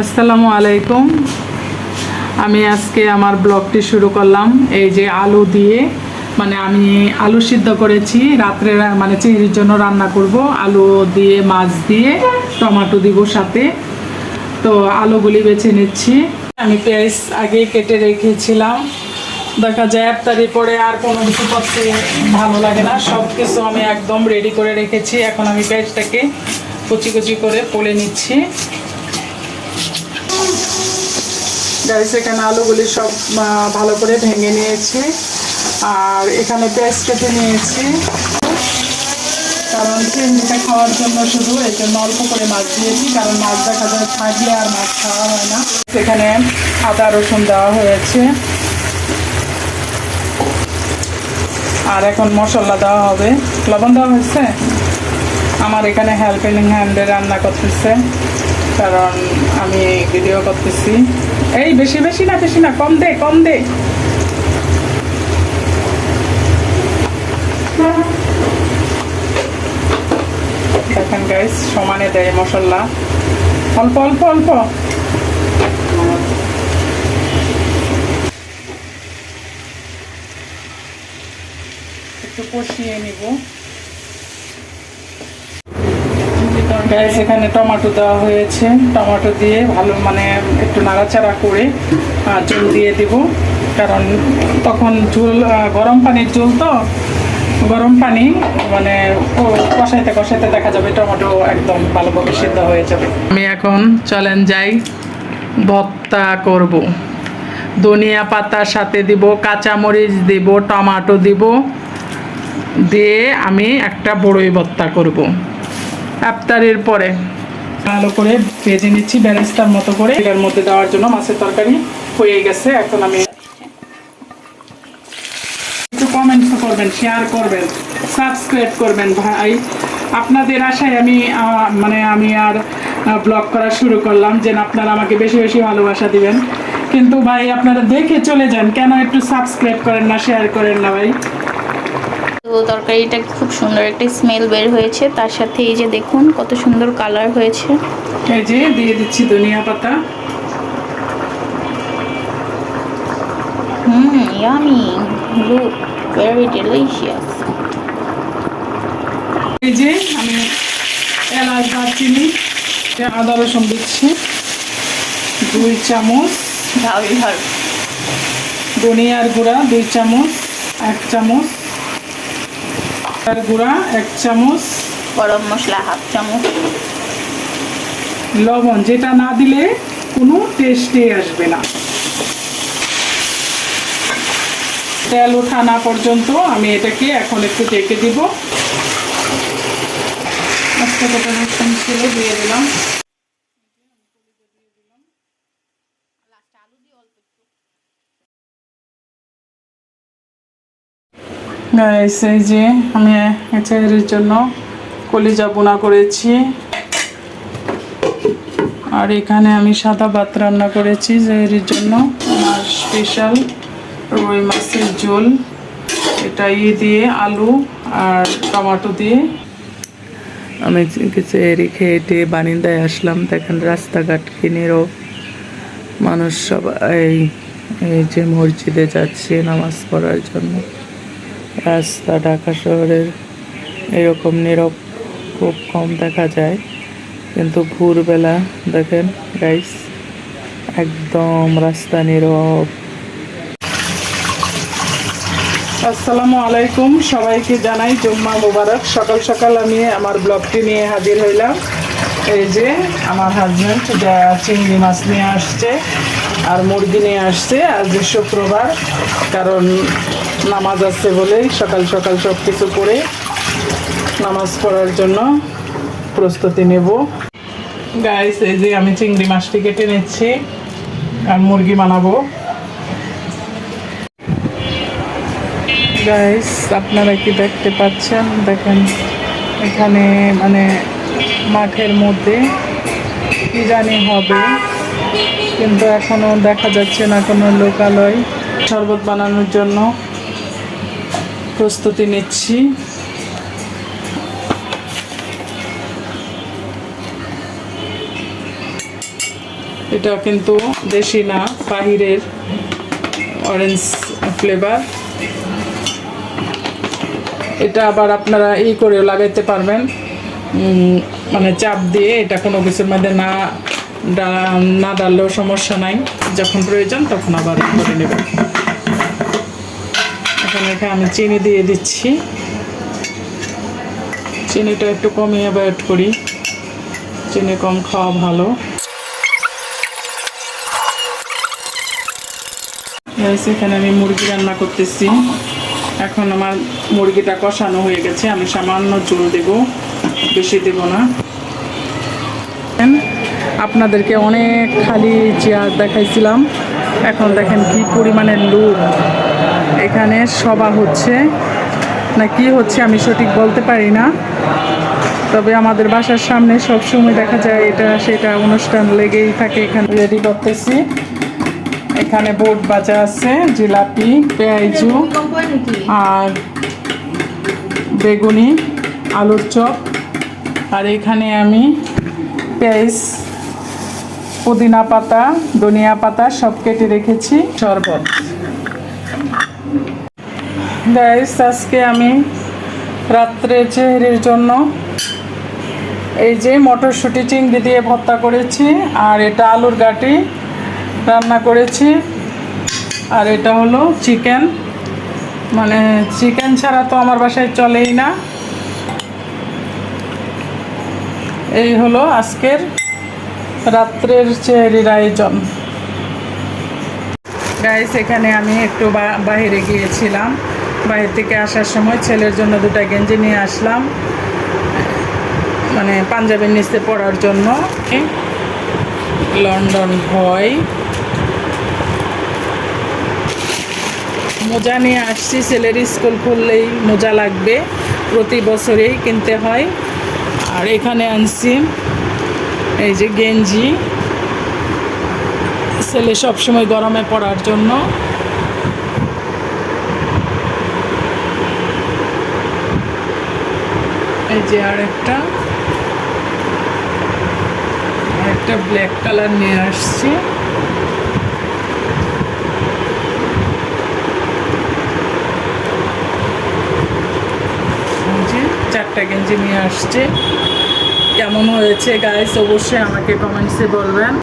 আসসালামু আলাইকুম। আমি আজকে আমার ব্লগটি শুরু করলাম এই যে আলু দিয়ে, মানে আমি আলু সিদ্ধ করেছি রাত্রে, মানে চিংড়ির জন্য রান্না করব। আলু দিয়ে মাছ দিয়ে টমেটো দিব সাথে। তো আলুগুলি বেছে নিচ্ছি। আমি পেঁয়াজ আগে কেটে রেখেছিলাম। দেখা যায় ইফতারির পরে আর কোনো কিছু করতে ভালো লাগে না, সব কিছু আমি একদম রেডি করে রেখেছি। এখন আমি পেঁয়াজটাকে কুচি কুচি করে পলে নিচ্ছি। গাইস, এখানে আলুগুলি সব ভালো করে ভেঙে নিয়েছি, আর এখানে পেঁয়াজ কেটে নিয়েছি, কারণ চিংড়িটা খাওয়ার জন্য শুধু এই জন্য অল্প করে মাছ দিয়েছি, কারণ মাছ দেখা যায় থাকলে আর মাছ খাওয়া হয় না। এখানে আদা রসুন দেওয়া হয়েছে, আর এখন মশলা দেওয়া হবে। লবণ দেওয়া হয়েছে। আমার এখানে হেল্পিং হ্যান্ডে রান্না করতেছে, কারণ আমি ভিডিও করতেছি। এই বেশি বেশি না, কম দে কম দে। দেখেন গাইস, সমানে দেয় মশলা, অল্প অল্প অল্প। একটু কষিয়ে নিব। গাইস, এখানে টমেটো দেওয়া হয়েছে, টমেটো দিয়ে ভালো মানে একটু নাড়াচাড়া করে ঝোল দিয়ে দিব, কারণ তখন ঝোল গরম পানির ঝোল, তো গরম পানি মানে কষাইতে কষাইতে দেখা যাবে টমেটো একদম ভালোভাবে সিদ্ধ হয়ে যাবে। আমি এখন চলেন যাই, ভর্তা করব। ধনিয়া পাতার সাথে দিব, কাঁচামরিচ দিব, টমেটো দিব, দিয়ে আমি একটা বড়ই ভর্তা করব ইফতারের পরে। ভালো করে ভেজে নিচ্ছি বেরেস্তার মতো করে। এর মধ্যে দেওয়ার জন্য মাছের তরকারি হয়ে গেছে। এখন আমি একটু কমেন্ট করবেন, শেয়ার করবেন, সাবস্ক্রাইব করবেন ভাই। আপনাদের আশায় আমি আমি আর ব্লগ করা শুরু করলাম, যে আপনারা আমাকে বেশি বেশি ভালোবাসা দিবেন। কিন্তু ভাই আপনারা দেখে চলে যান, কেন একটু সাবস্ক্রাইব করেন না, শেয়ার করেন না ভাই। তো তরকারিটা খুব সুন্দর একটা স্মেল বের হয়েছে, তার সাথে এই যে দেখুন কত সুন্দর কালার হয়েছে। এই যে দিয়ে দিচ্ছি ধনিয়া পাতা। Yummy, look very delicious. এই যে আমি এলাচ, দারচিনি, আদা রসুন দিচ্ছি 2 চামচ, ধনিয়ার গুঁড়া 2 চামচ, 1 চামচ গুঁড়া 1 চামচ, গরম মশলা 1/2 চামচ, লবণ, যেটা না দিলে কোনো টেস্টই আসবে না। তেল ওঠা না পর্যন্ত আমি এটাকে এখন একটু ঢেকে দিব। আস্তে করে রসুন ছিল দিয়ে দিলাম। গাইস, এই যে আমি এর জন্য কলিজা বোনা করেছি, আর এখানে আমি সাদা ভাত রান্না করেছি এর জন্য। আমার স্পেশাল রুই মাছের ঝোল, এটা দিয়ে আলু আর টমেটো দিয়ে। আমি কিছু এরি খেয়ে বানিন্দায় আসলাম। দেখেন রাস্তাঘাট কিনেরও মানুষ সব এই যে মসজিদে যাচ্ছে নামাজ পড়ার জন্য। রাস্তা ঢাকা শহরের এরকম নীরব খুব কম দেখা যায়, কিন্তু ভোরবেলা দেখেন গাইস, একদম রাস্তা নীরব। আসসালামু আলাইকুম, সবাইকে জানাই জুম্মা মুবারক। সকাল সকাল আমি আমার ব্লগটি নিয়ে হাজির হইলাম। এই যে আমার হাজব্যান্ড চিংড়ি মাছ নিয়ে আসছে আর মুরগি নিয়ে আসছে। আজ শুক্রবার, কারণ নামাজ আছে বলেই সকাল সকাল সব কিছু করে নামাজ পড়ার জন্য প্রস্তুতি নেব। গাইস, এই যে আমি চিংড়ি মাছটি কেটে নিচ্ছি আর মুরগি বানাবো। গাইস, আপনারা কি দেখতে পাচ্ছেন? দেখেন এখানে মানে মাঠের মধ্যে কি জানি হবে, কিন্তু এখনো দেখা যাচ্ছে না কোনো লোকালয়। শরবত বানানোর জন্য প্রস্তুতি নিচ্ছি। এটা কিন্তু দেশি না, বাহিরের অরেঞ্জ ফ্লেভার। এটা আবার আপনারা করেও লাগাইতে পারবেন, মানে চাপ দিয়ে। এটা কোনো কিছুর মধ্যে না ডাললেও সমস্যা নাই, যখন প্রয়োজন তখন আবার করে নেবেন। এখানে আমি চিনি দিয়ে দিচ্ছি। চিনিটা একটু কমিয়ে অ্যাভয়েড করি, চিনি কম খাওয়া ভালো। এখানে আমি মুরগি রান্না করতেছি। এখন আমার মুরগিটা কষানো হয়ে গেছে, আমি সামান্য ঝোল দেব, বেশি দেব না। আপনাদেরকে অনেক খালি চেয়ার দেখাইছিলাম, এখন দেখেন কি পরিমাণের লোক। এখানে সভা হচ্ছে না কি হচ্ছে আমি সঠিক বলতে পারি না, তবে আমাদের বাসার সামনে সবসময় দেখা যায় এটা সেটা অনুষ্ঠান লেগেই থাকে। এখানে রেডি করতেছি। এখানে বোট ভাজা আছে, জিলাপি, পেঁয়াজু আর বেগুনি, আলুর চপ। আর এখানে আমি পেঁয়াজ, পুদিনা পাতা, ধনিয়া পাতা সব কেটে রেখেছি। শরবত। গাইস, আজকে আমি রাত্রের চেহারির জন্য এই যে মটরশুঁটি চিংড়ি দিয়ে ভর্তা করেছি, আর এটা আলুর গাটি রান্না করেছি, আর এটা হলো চিকেন। মানে চিকেন ছাড়া তো আমার বাসায় চলেই না। এই হলো আজকের রাত্রের চেহারির আয়োজন। গাইস, এখানে আমি একটু বাইরে গিয়েছিলাম, বাইরে থেকে আসার সময় ছেলের জন্য 2টা গেঞ্জি নিয়ে আসলাম, মানে পাঞ্জাবের নিচে পরার জন্য। লন্ডন হয় মোজা নিয়ে আসছি, ছেলের স্কুল খুললেই মোজা লাগবে, প্রতি বছরেই কিনতে হয়। আর এখানে আনছি এই যে গেঞ্জি, ছেলে সবসময় গরমে পড়ার জন্য। এই যে আরেকটা ব্ল্যাক কালার নিয়ে আসছি। যে 4টা গেঞ্জি নিয়ে আসছে। কেমন হয়েছে গাইস অবশ্যই আমাকে কমেন্টসে বলবেন।